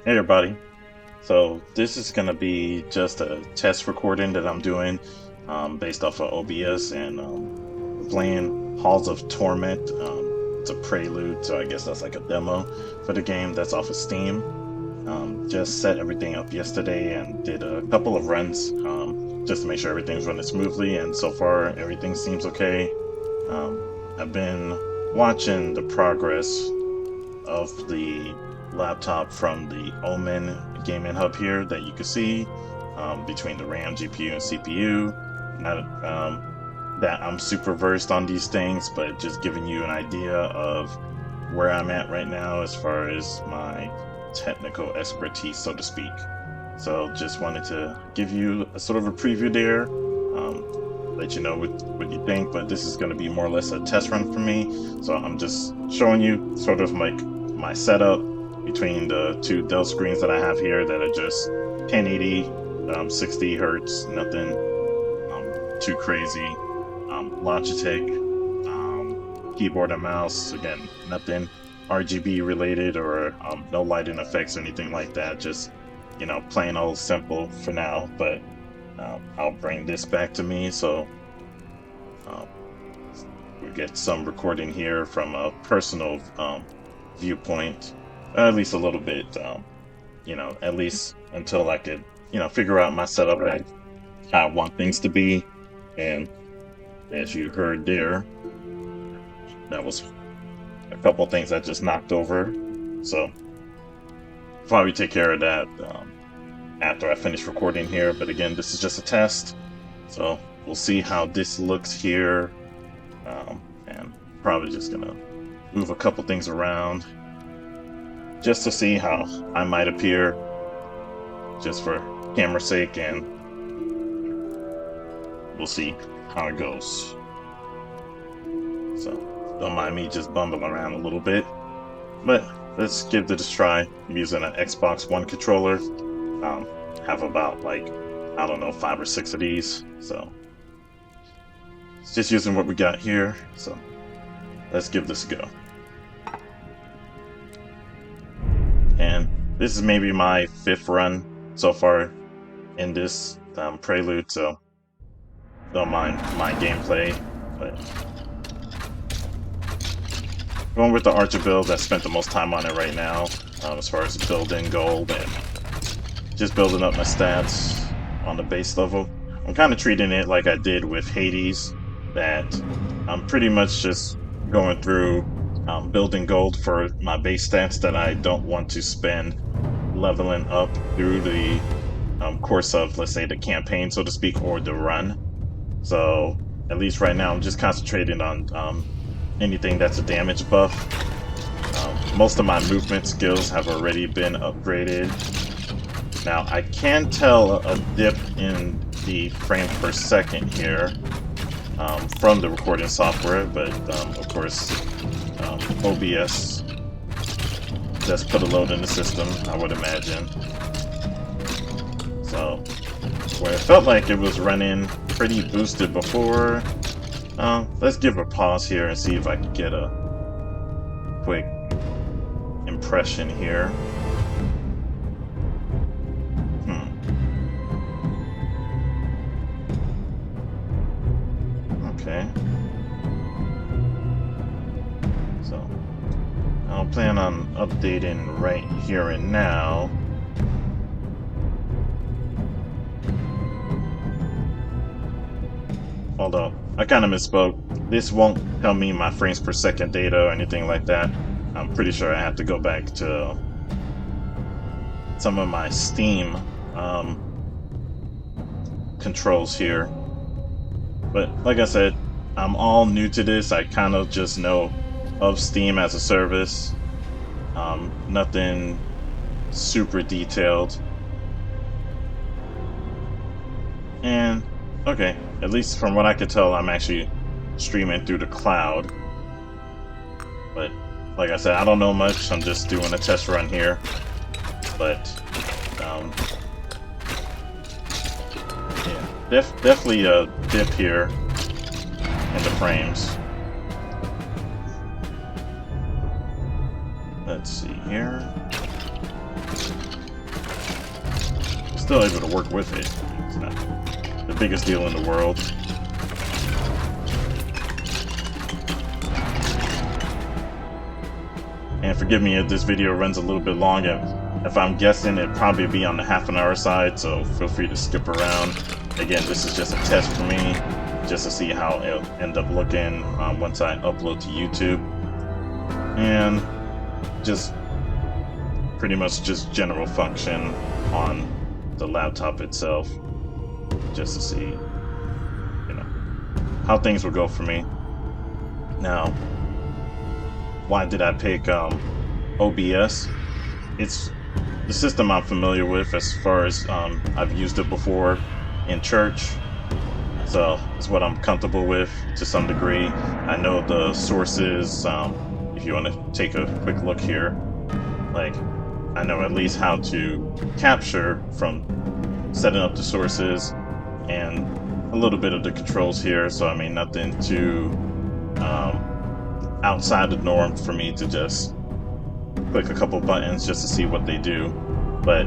Hey everybody. So this is gonna be just a test recording that I'm doing based off of OBS and playing Halls of Torment. It's a prelude, so I guess that's like a demo for the game that's off of Steam. Just set everything up yesterday and did a couple of runs just to make sure everything's running smoothly, and so far everything seems okay. I've been watching the progress of the laptop from the Omen gaming hub here that you can see between the RAM, GPU, and CPU. Not that I'm super versed on these things, but just giving you an idea of where I'm at right now as far as my technical expertise, so to speak. So just wanted to give you a sort of a preview there, let you know what you think, but this is going to be more or less a test run for me. So I'm just showing you sort of like my setup between the two Dell screens that I have here that are just 1080, 60 hertz, nothing too crazy. Logitech keyboard and mouse, again, nothing RGB related or no lighting effects or anything like that. Just, you know, plain old simple for now. But I'll bring this back to me, so we get some recording here from a personal viewpoint, at least a little bit, you know, at least until I could, you know, figure out my setup and how I want things to be. And as you heard there, that was a couple things I just knocked over. So probably take care of that after I finish recording here. But again, this is just a test, so we'll see how this looks here, and probably just gonna move a couple things around just to see how I might appear, just for camera's sake, and we'll see how it goes. So don't mind me just bumbling around a little bit, but let's give this a try. I'm using an Xbox One controller. Have about, like, I don't know, 5 or 6 of these, so it's just using what we got here. So let's give this a go. And this is maybe my 5th run so far in this prelude, so don't mind my gameplay. But going with the Archer build, I spent the most time on it right now, as far as building gold and just building up my stats on the base level. I'm kind of treating it like I did with Hades, that I'm pretty much just going through building gold for my base stats that I don't want to spend leveling up through the course of, let's say, the campaign, so to speak, or the run. So at least right now I'm just concentrating on anything that's a damage buff. Most of my movement skills have already been upgraded. Now I can tell a dip in the frames per second here from the recording software, but of course OBS just put a load in the system, I would imagine. So where it felt like it was running pretty boosted before, let's give a pause here and see if I can get a quick impression here. Okay. So I'll plan on updating right here and now. Although I kind of misspoke. This won't tell me my frames per second data or anything like that. I'm pretty sure I have to go back to some of my Steam controls here. But like I said, I'm all new to this. I kind of just know of Steam as a service. Nothing super detailed. And okay, at least from what I could tell, I'm actually streaming through the cloud. But like I said, I don't know much. I'm just doing a test run here. But yeah, definitely a dip here in the frames. Let's see here. Still able to work with it. It's not the biggest deal in the world. And forgive me if this video runs a little bit long. If I'm guessing, it'd probably be on the half an hour side, so feel free to skip around. Again, this is just a test for me, just to see how it'll end up looking once I upload to YouTube. And just pretty much just general function on the laptop itself, just to see, you know, how things will go for me. Now, why did I pick OBS? It's the system I'm familiar with, as far as I've used it before in church, so it's what I'm comfortable with to some degree. I know the sources. If you want to take a quick look here, like, I know at least how to capture from setting up the sources and a little bit of the controls here, so I mean nothing too outside the norm for me to just click a couple buttons just to see what they do. But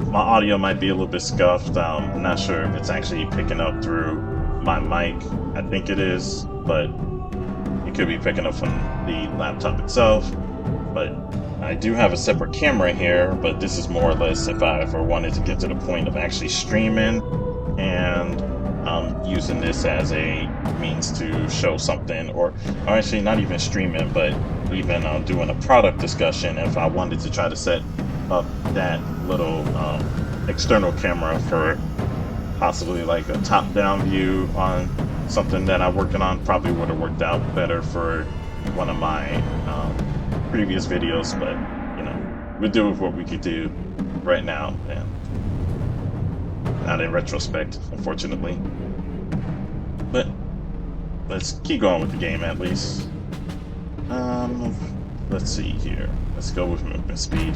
my audio might be a little bit scuffed. I'm not sure if it's actually picking up through my mic. I think it is, but it could be picking up from the laptop itself. But I do have a separate camera here, but this is more or less if I ever wanted to get to the point of actually streaming and using this as a means to show something, or actually not even streaming, but even doing a product discussion. If I wanted to try to set up that little external camera for possibly like a top-down view on something that I'm working on, probably would have worked out better for one of my previous videos, but you know, we'll do with what we could do right now, and not in retrospect, unfortunately. But let's keep going with the game at least. Let's see here. Let's go with movement speed.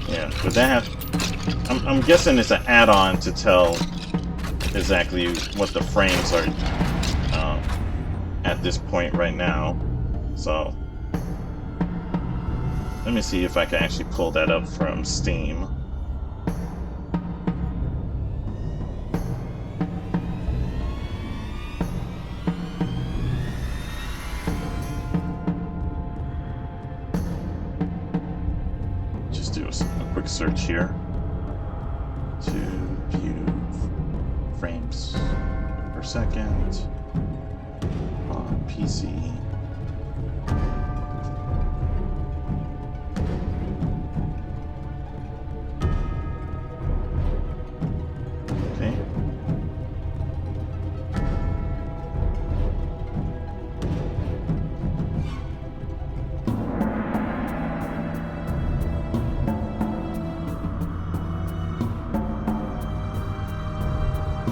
Yeah, but that I'm guessing it's an add-on to tell exactly what the frames are at this point right now. So let me see if I can actually pull that up from Steam. Just do a quick search here to view frames per second on PC.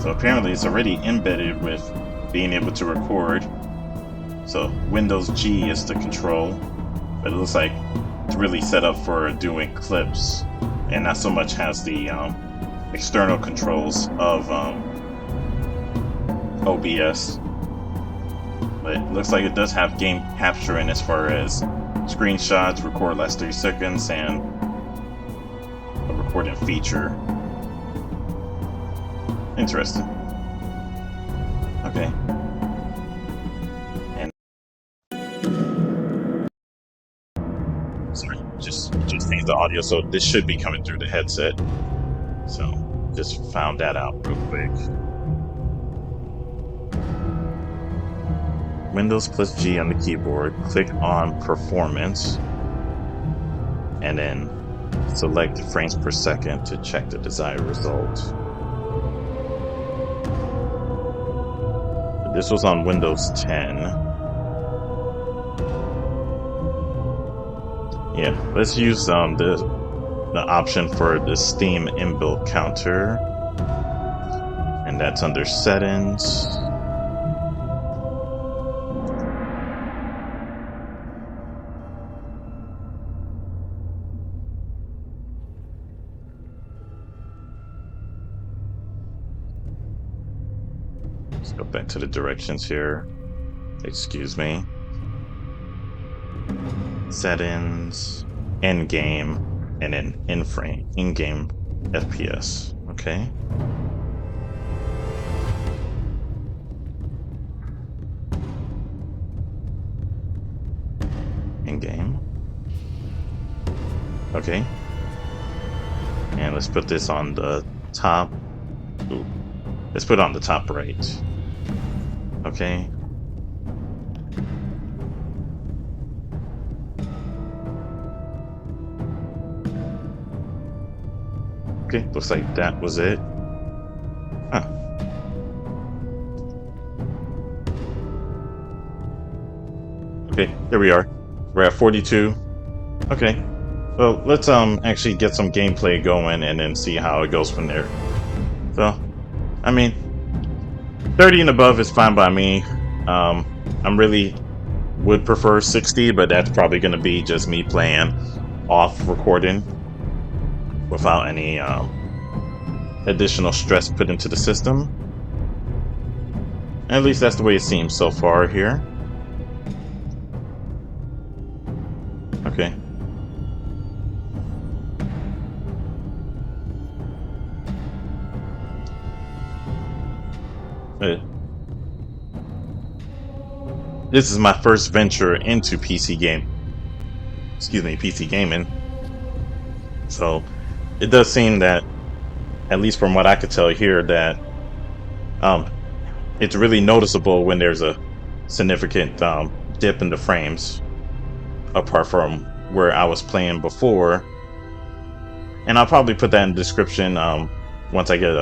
So apparently it's already embedded with being able to record. So Windows G is the control, but it looks like it's really set up for doing clips, and not so much has the external controls of OBS. But it looks like it does have game capturing as far as screenshots, record last 3 seconds, and a recording feature. Interesting. Okay. And sorry, just changed the audio, so this should be coming through the headset. So just found that out real quick. Windows plus G on the keyboard, click on Performance, and then select frames per second to check the desired result. This was on Windows 10. Yeah, let's use the option for the Steam inbuilt counter, and that's under Settings. Let's go back to the directions here. Excuse me. Settings, in game, and then in game FPS. Okay. In game. Okay. And let's put this on the top. Ooh. Let's put it on the top right. Okay. Okay, looks like that was it. Huh. Okay, here we are. We're at 42. Okay. Well, let's actually get some gameplay going and then see how it goes from there. So, I mean, 30 and above is fine by me. I'm really would prefer 60, but that's probably going to be just me playing off recording without any additional stress put into the system. At least that's the way it seems so far here. Okay. This is my first venture into PC gaming. So it does seem that, at least from what I could tell here, that it's really noticeable when there's a significant dip in the frames, apart from where I was playing before. And I'll probably put that in the description once I get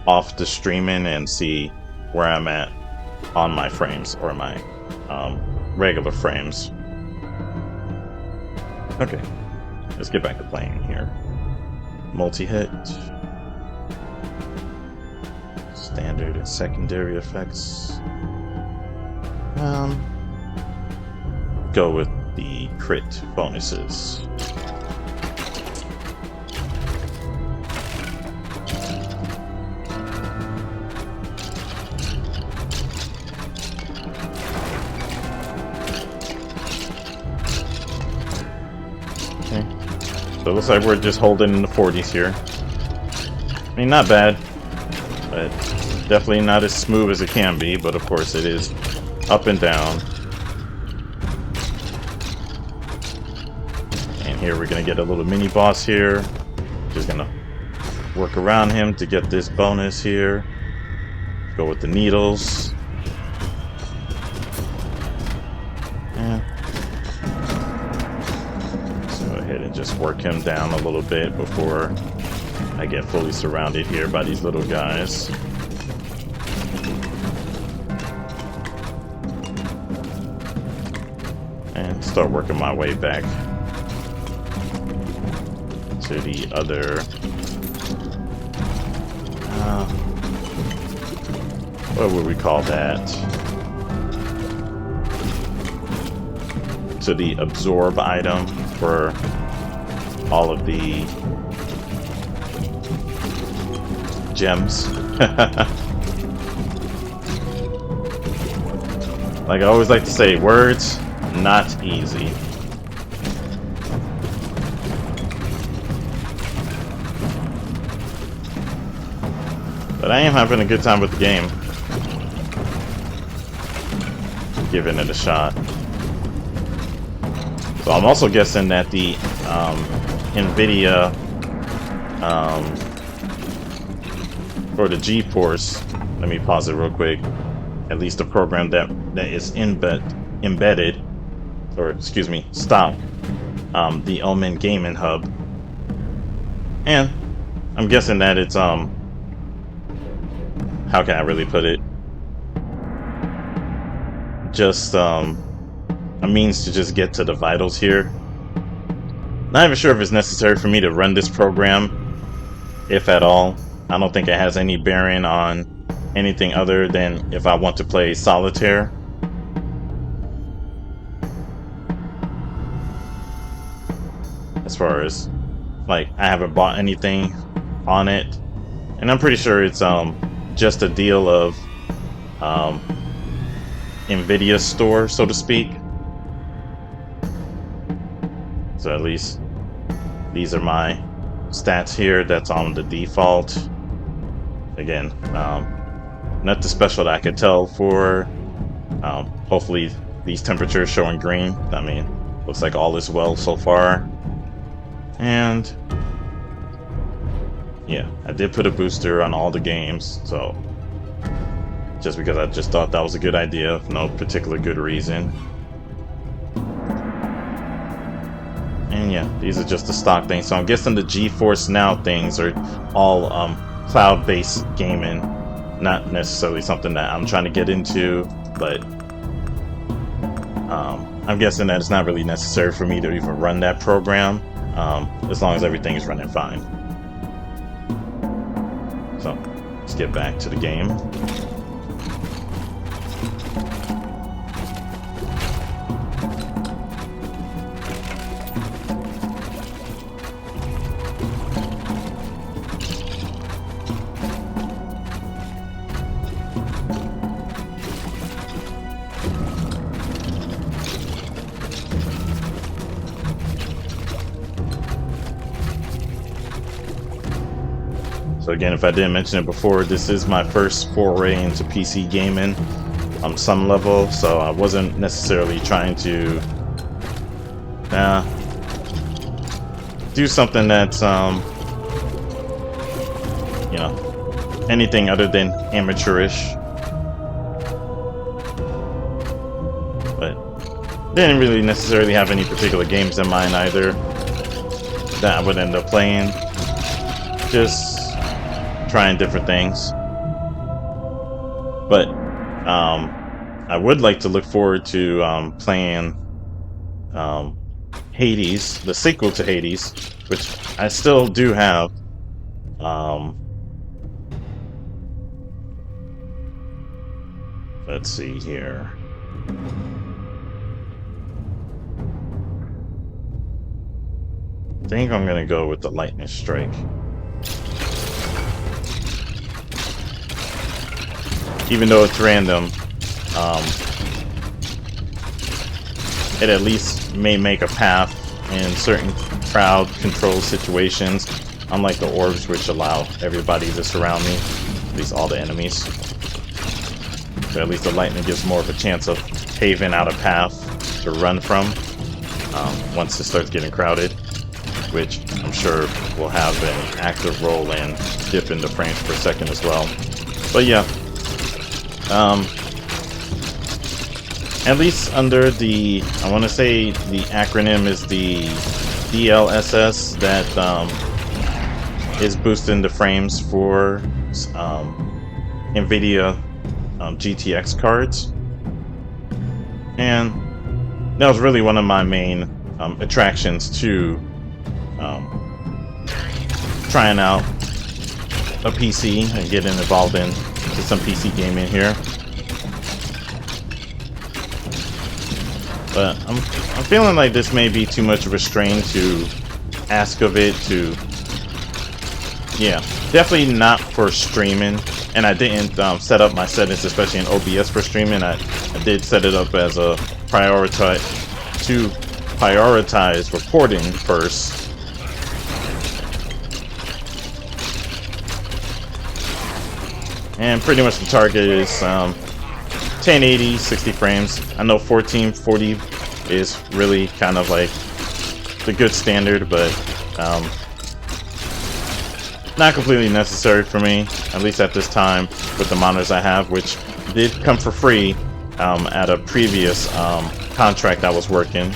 off the streaming and see where I'm at on my frames, or my regular frames. Okay, let's get back to playing here. Multi-hit, standard and secondary effects. Go with the crit bonuses. Okay, so it looks like we're just holding in the 40s here. I mean, not bad, but definitely not as smooth as it can be, but of course it is up and down. And here we're gonna get a little mini boss here. Just gonna work around him to get this bonus here. Go with the needles. Yeah. Let's go ahead and just work him down a little bit before I get fully surrounded here by these little guys. And start working my way back to the other what would we call that? To the absorb item for all of the gems. Like I always like to say, words not easy. But I am having a good time with the game. Giving it a shot. So I'm also guessing that the NVIDIA or the GeForce, let me pause it real quick, at least the program that is embedded, or excuse me, stop, the Omen Gaming Hub. And I'm guessing that it's how can I really put it, just a means to just get to the vitals here. Not even sure if it's necessary for me to run this program, if at all. I don't think it has any bearing on anything other than if I want to play solitaire. As far as, like, I haven't bought anything on it, and I'm pretty sure it's just a deal of um, NVIDIA store, so to speak. So at least these are my stats here. That's on the default. Again, nothing special that I could tell for. Hopefully these temperatures showing green. I mean, looks like all is well so far. And yeah, I did put a booster on all the games, so just because I just thought that was a good idea, no particular good reason. And yeah, these are just the stock things. So I'm guessing the GeForce Now things are all cloud-based gaming, not necessarily something that I'm trying to get into, but I'm guessing that it's not really necessary for me to even run that program, as long as everything is running fine. So let's get back to the game. So again, if I didn't mention it before, this is my first foray into PC gaming on some level, so I wasn't necessarily trying to do something that's you know, anything other than amateurish. But didn't really necessarily have any particular games in mind either that I would end up playing. Just trying different things. But I would like to look forward to playing Hades, the sequel to Hades, which I still do have. Let's see here. I think I'm gonna go with the lightning strike. Even though it's random, it at least may make a path in certain crowd control situations, unlike the orbs, which allow everybody to surround me, at least all the enemies. So at least the lightning gives more of a chance of paving out a path to run from once it starts getting crowded, which I'm sure will have an active role in dipping the frames per second as well. But yeah. At least under the, I want to say the acronym is the DLSS that is boosting the frames for NVIDIA GTX cards. And that was really one of my main attractions to trying out a PC and getting involved in some PC gaming here. But I'm feeling like this may be too much of a strain to ask of it to, yeah, definitely not for streaming. And I didn't set up my settings, especially in OBS for streaming. I did set it up as a prioritize recording first. And pretty much the target is 1080, 60 frames. I know 1440 is really kind of like the good standard, but not completely necessary for me, at least at this time, with the monitors I have, which did come for free at a previous contract I was working.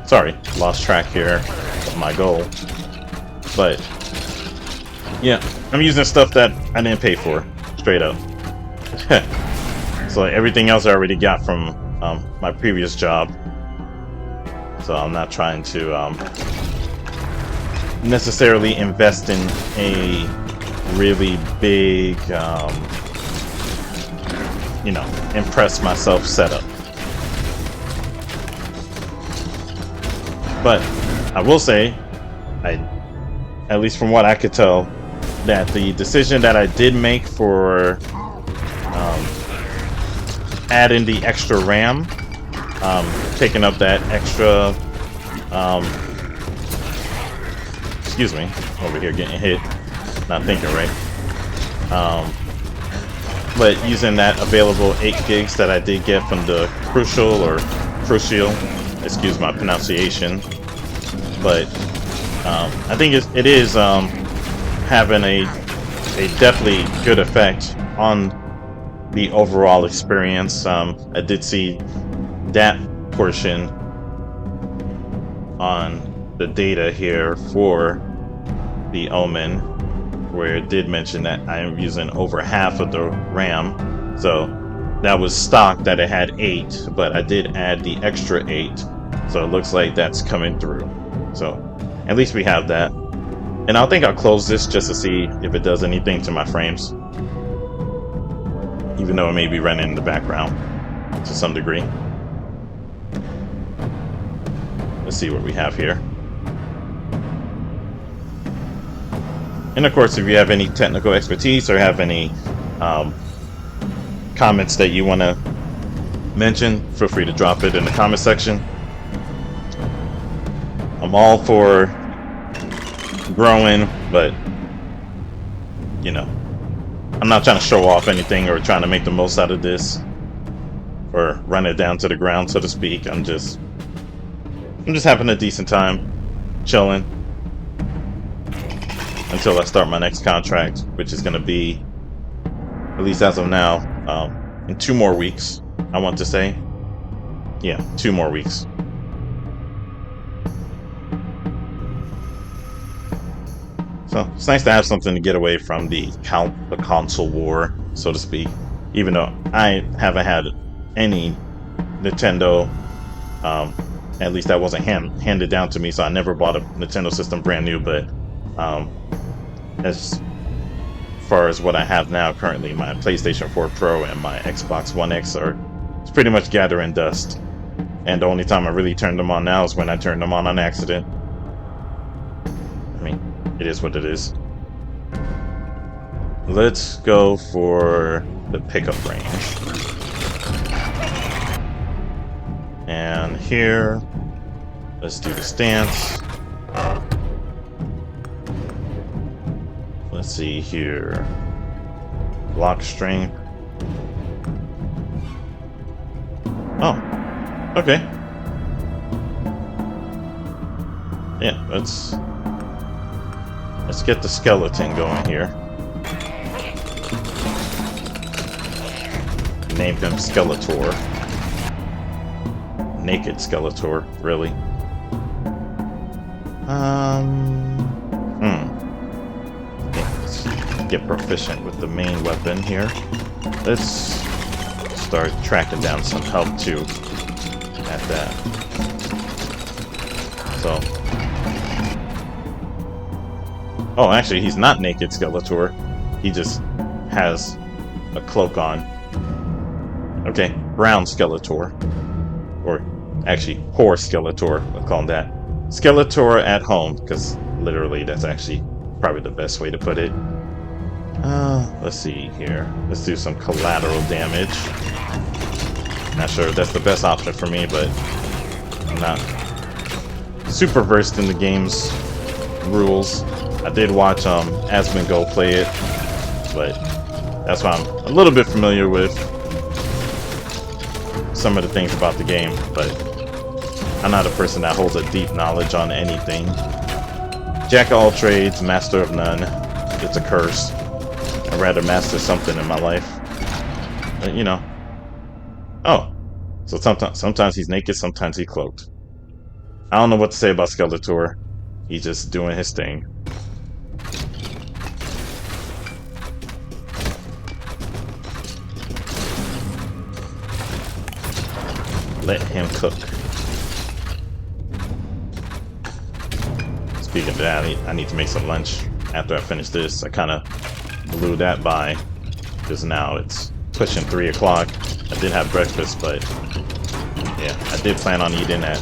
Sorry, lost track here of my goal. But yeah, I'm using stuff that I didn't pay for. Straight up. So everything else I already got from my previous job, so I'm not trying to necessarily invest in a really big you know, impress myself setup. But I will say, at least from what I could tell, that the decision that I did make for add in the extra RAM, taking up that extra, excuse me, over here getting hit, not thinking right. But using that available 8 gigs that I did get from the Crucial, excuse my pronunciation, but I think it is having a definitely good effect on the overall experience. I did see that portion on the data here for the Omen, where it did mention that I am using over half of the RAM. So that was stock that it had 8, but I did add the extra 8. So it looks like that's coming through. So at least we have that. And I think I'll close this just to see if it does anything to my frames. Even though it may be running in the background to some degree. Let's see what we have here. And of course, if you have any technical expertise or have any comments that you want to mention, feel free to drop it in the comment section. I'm all for growing, but you know, I'm not trying to show off anything or trying to make the most out of this or run it down to the ground, so to speak. I'm just having a decent time chilling until I start my next contract, which is going to be, at least as of now, in 2 more weeks, I want to say. Yeah, 2 more weeks. So it's nice to have something to get away from the console war, so to speak. Even though I haven't had any Nintendo, at least that wasn't handed down to me, so I never bought a Nintendo system brand new. But as far as what I have now currently, my PlayStation 4 Pro and my Xbox One X it's pretty much gathering dust. And the only time I really turned them on now is when I turned them on accident. I mean, it is what it is. Let's go for the pickup range. And here, let's do the stance. Let's see here. Block strength. Oh, okay. Yeah, let's get the skeleton going here. Named him Skeletor. Naked Skeletor, really. Let's get proficient with the main weapon here. Let's start tracking down some health too at that. So, oh, actually, he's not naked Skeletor. He just has a cloak on. Okay, brown Skeletor. Or actually, poor Skeletor, we'll call him that. Skeletor at home, because literally that's actually probably the best way to put it. Let's see here. Let's do some collateral damage. Not sure if that's the best option for me, but I'm not super versed in the game's rules. I did watch Asmongold play it, but that's why I'm a little bit familiar with some of the things about the game, but I'm not a person that holds a deep knowledge on anything. Jack of all trades, master of none. It's a curse. I'd rather master something in my life. But, you know. Oh. So sometimes he's naked, sometimes he's cloaked. I don't know what to say about Skeletor. He's just doing his thing. Let him cook. Speaking of that, I need to make some lunch after I finish this. I kind of blew that by because now it's pushing 3 o'clock. I did have breakfast, but yeah, I did plan on eating at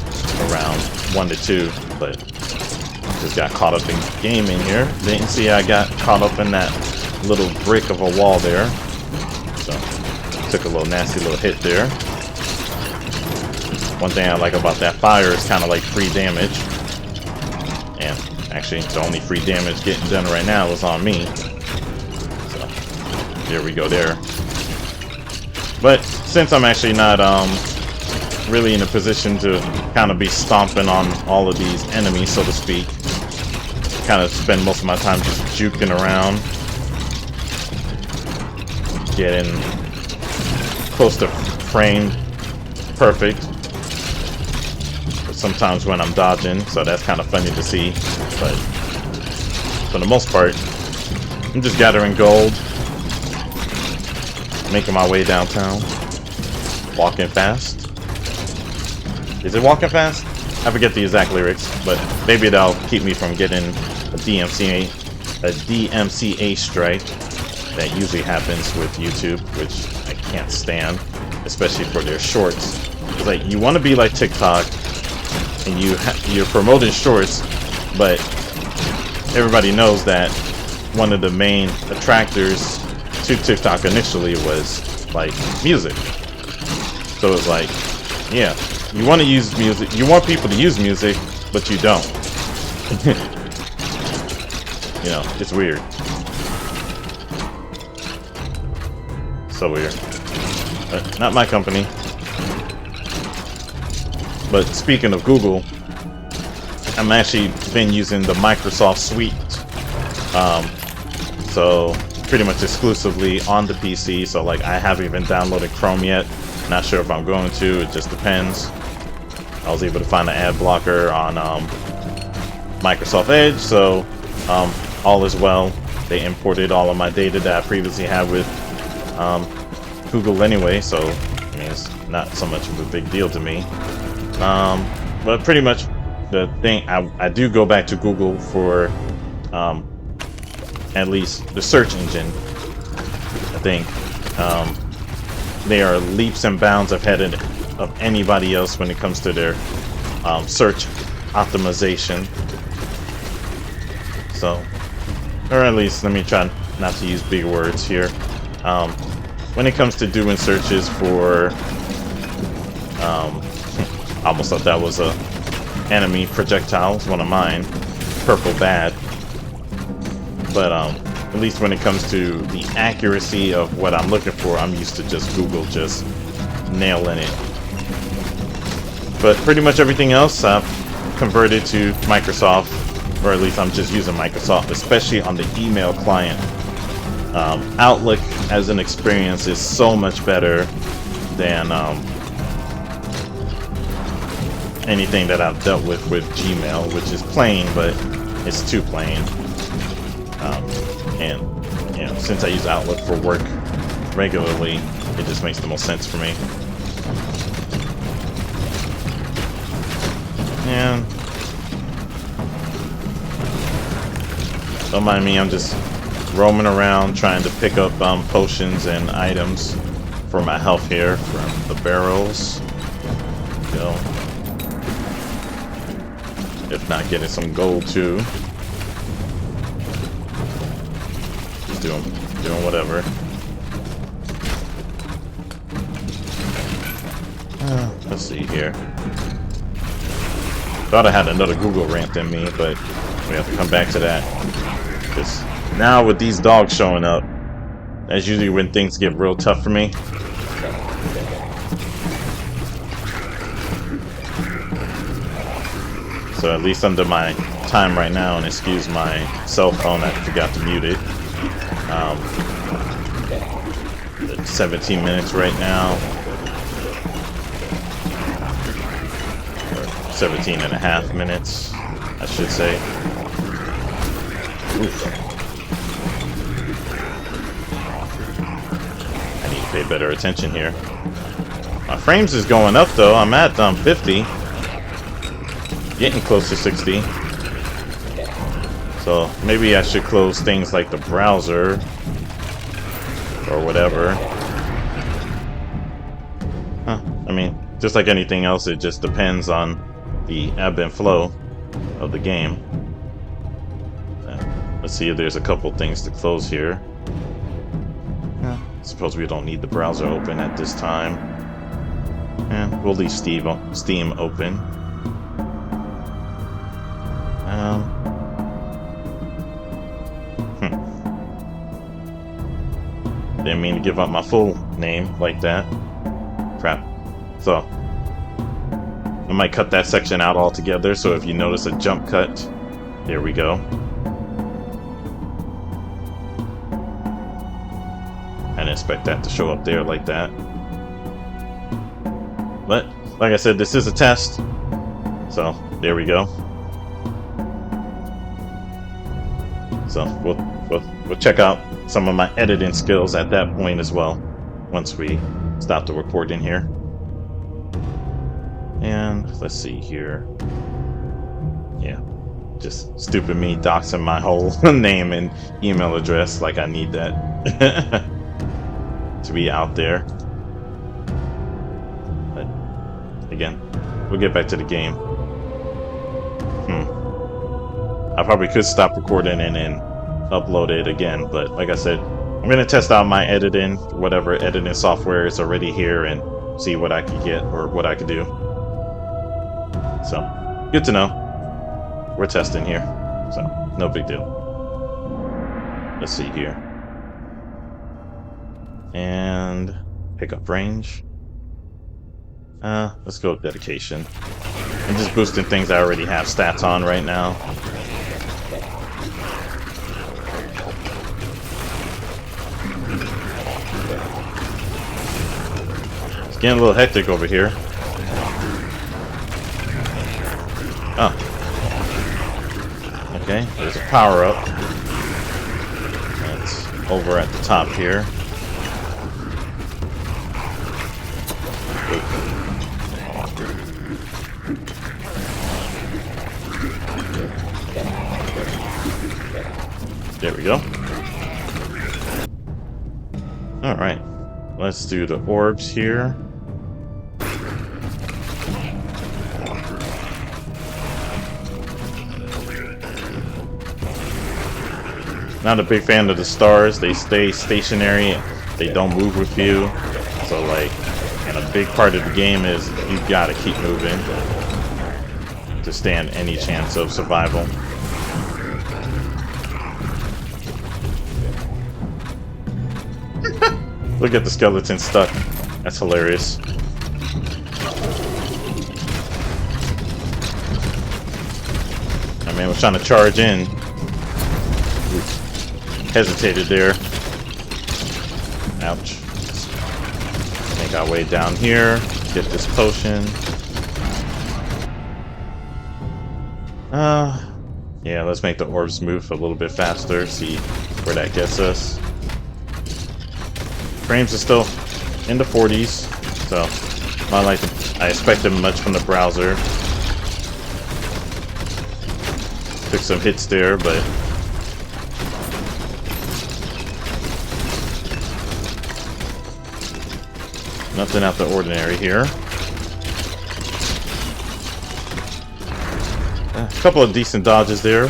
around 1 to 2, but just got caught up in gaming here. Didn't see I got caught up in that little brick of a wall there. So took a little nasty little hit there. One thing I like about that fire is kind of like free damage. And actually, the only free damage getting done right now is on me. So, there we go there. But since I'm actually not really in a position to kind of be stomping on all of these enemies, so to speak, kind of spend most of my time just juking around, getting close to frame perfect. But sometimes when I'm dodging, so that's kind of funny to see. But for the most part, I'm just gathering gold, making my way downtown, walking fast. Is it walking fast? I forget the exact lyrics, but maybe that'll keep me from getting a DMCA strike that usually happens with YouTube, which I can't stand, especially for their shorts. It's like, you want to be like TikTok, and you're promoting shorts, but everybody knows that one of the main attractors to TikTok initially was like music. So it's like, yeah, you want to use music, you want people to use music, but you don't. You know, it's weird. So weird. But not my company. But speaking of Google, I'm actually been using the Microsoft Suite. So pretty much exclusively on the PC. So like, I haven't even downloaded Chrome yet. Not sure if I'm going to. It just depends. I was able to find an ad blocker on Microsoft Edge, so all is well. They imported all of my data that I previously had with Google anyway, so I mean, it's not so much of a big deal to me. But pretty much the thing, I do go back to Google for at least the search engine. I think they are leaps and bounds ahead of anybody else when it comes to their search optimization. So, or at least let me try not to use big words here. When it comes to doing searches for, I almost thought that was a enemy projectile, it's one of mine, purple bad. But at least when it comes to the accuracy of what I'm looking for, I'm used to just Google just nailing it. But pretty much everything else I've converted to Microsoft, or at least I'm just using Microsoft, especially on the email client. Outlook as an experience is so much better than anything that I've dealt with Gmail, which is plain, but it's too plain. And you know, since I use Outlook for work regularly, it just makes the most sense for me. And don't mind me, I'm just roaming around trying to pick up potions and items for my health here from the barrels. You know, if not getting some gold too. Just doing whatever. Let's see here. Thought I had another Google rant in me, but we have to come back to that. Because now with these dogs showing up, that's usually when things get real tough for me. So at least under my time right now, and excuse my cell phone, I forgot to mute it. 17 minutes right now. 17 and a half minutes, I should say. Oof. I need to pay better attention here. My frames is going up though. I'm at 50. Getting close to 60. So maybe I should close things like the browser or whatever. I mean, just like anything else, it just depends on the ebb and flow of the game. Let's see if there's a couple things to close here. suppose we don't need the browser open at this time. And we'll leave Steam open. Didn't mean to give up my full name like that. Crap. So, I might cut that section out altogether, so if you notice a jump cut, there we go. I didn't expect that to show up there like that. But, like I said, this is a test. So, there we go. So, we'll check out some of my editing skills at that point as well, once we stop the recording here. And, let's see here. Yeah, just stupid me doxing my whole name and email address like I need that to be out there. But again, we'll get back to the game. I probably could stop recording and then upload it again, but like I said, I'm gonna test out my editing, whatever editing software is already here, and see what I can get or what I could do. So, good to know. We're testing here, so no big deal. Let's see here. And pickup range. Let's go with dedication. I'm just boosting things I already have stats on right now. It's getting a little hectic over here. Oh. Okay, there's a power up. That's over at the top here. There we go. Alright. Let's do the orbs here. Not a big fan of the stars. They stay stationary. They don't move with you. So, like, and a big part of the game is you've got to keep moving to stand any chance of survival. Look at the skeleton stuck. That's hilarious. I mean, I was trying to charge in. Hesitated there. Ouch. Let's make our way down here. Get this potion. Yeah, let's make the orbs move a little bit faster. See where that gets us. Frames are still in the 40s, so not like I expected much from the browser. Took some hits there, but nothing out the ordinary here. A couple of decent dodges there.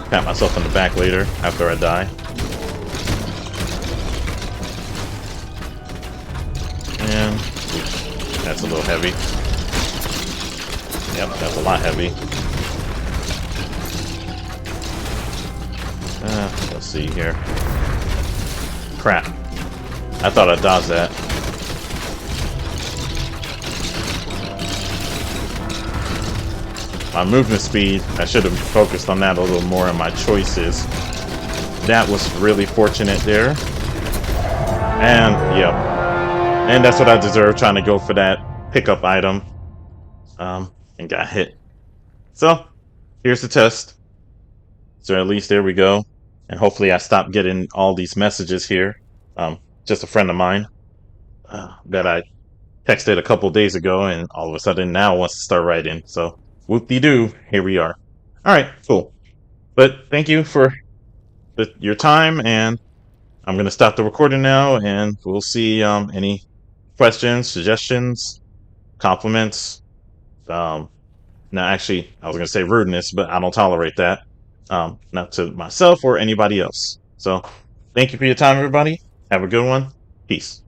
Pat myself on the back later after I die. And oops, that's a little heavy. Yep, that's a lot heavy. Let's see here. Crap. I thought I dodged that. My movement speed, I should have focused on that a little more in my choices. That was really fortunate there. And, yep. And that's what I deserve, trying to go for that pickup item. And got hit. So, here's the test. So at least there we go. And hopefully I stop getting all these messages here. Just a friend of mine that I texted a couple days ago, and all of a sudden now wants to start writing. So whoop-de-doo, here we are. All right, cool. But thank you for your time, and I'm going to stop the recording now, and we'll see any questions, suggestions, compliments. Now, actually, I was going to say rudeness, but I don't tolerate that. Not to myself or anybody else. So thank you for your time, everybody. Have a good one. Peace.